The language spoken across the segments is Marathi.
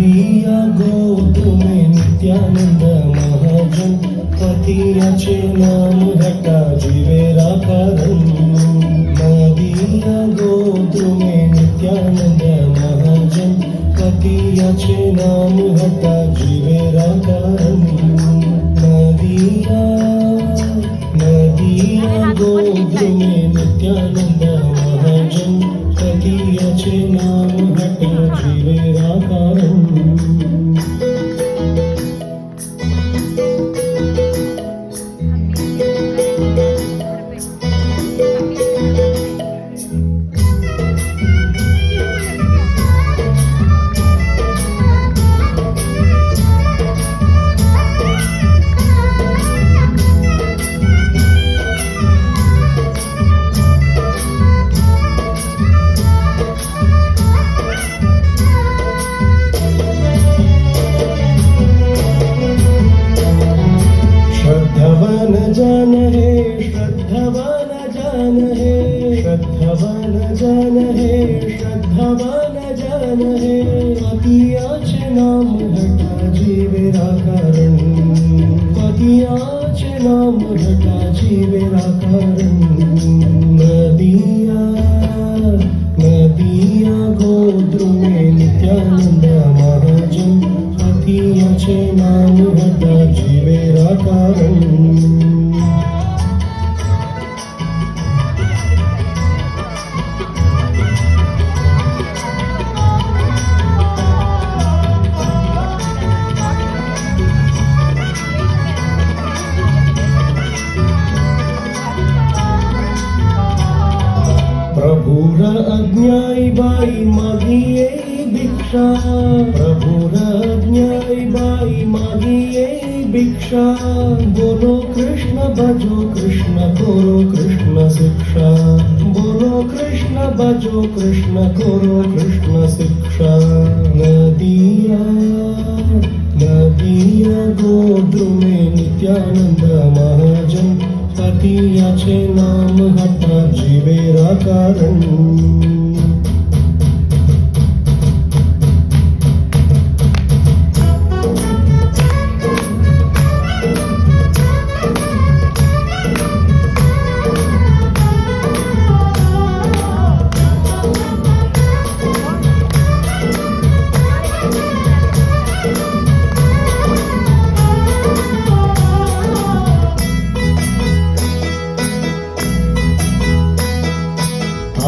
नदिया गोतुमे नित्यानंद महाजन पतियाचे नाम घटा जीवेरा कारण नदिया गोतुमे नित्यानंद महाजन पतियाचे नाम घटा जीवेरा कारण नदिया गोतुमे नित्यानंद महाजन पतियाचे नाम घटा जीवेरा कारण श्रद्धावान जान है श्रद्धावान जान है श्रद्धावान जान है श्रद्धावान जान है पतियाचे नाम घटा जीवेरा कारण पतियाचे नाम घटा जीवेरा कारण नदिया गोद्रुमे नित्यानंद महाजन पतियाचे नाम घटा जीवेरा कारण प्रभुर आज्ञाई बाई मागिये भिक्षा प्रभुर आज्ञाई बाई मागिये भिक्षा बोलो कृष्ण भजो कृष्ण करो कृष्ण शिक्षा बोलो कृष्ण भजो कृष्ण करो कृष्ण शिक्षा नदिया गोद्रुमे नित्यानंद महाजन पतियाचे नाम घटा जीवेरा कारण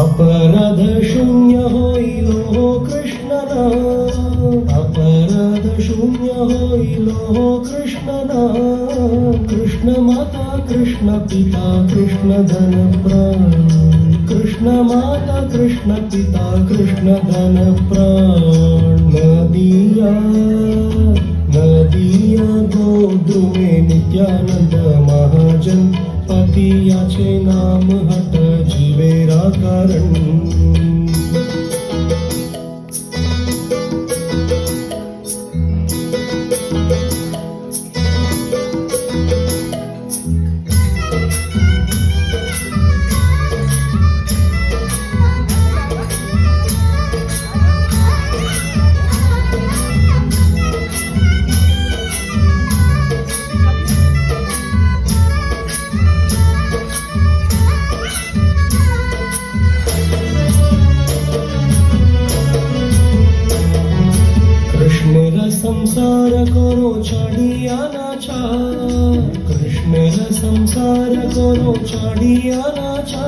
अपराध शून्य होइलो कृष्ण नाम अपराध शून्य होइलो कृष्ण नाम कृष्ण माता कृष्ण पिता कृष्ण धन प्राण कृष्ण माता कृष्ण पिता कृष्ण धन प्राण नदिया गोद्रुमे नित्यानंद महाजन पतियाचे नाम हट जीवेरा कारण संसार करो छाड़िया नाचा कृष्णेर संसार करो छाड़िया नाचा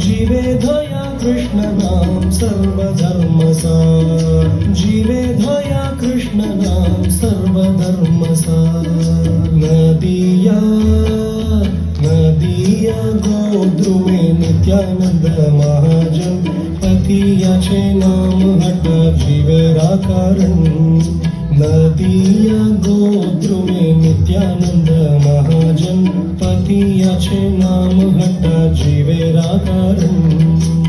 जीवे धया कृष्ण नाम सर्व धर्म सार जीवे धया कृष्ण नाम सर्व धर्म सार नदिया गोद्रुमे नित्यानंद महाजन पतियाचे नाम घट जीवेरा कारण नदिया गोद्रुमे नित्यानंद महाजन पतियाचे नाम घट जीवेरा कारण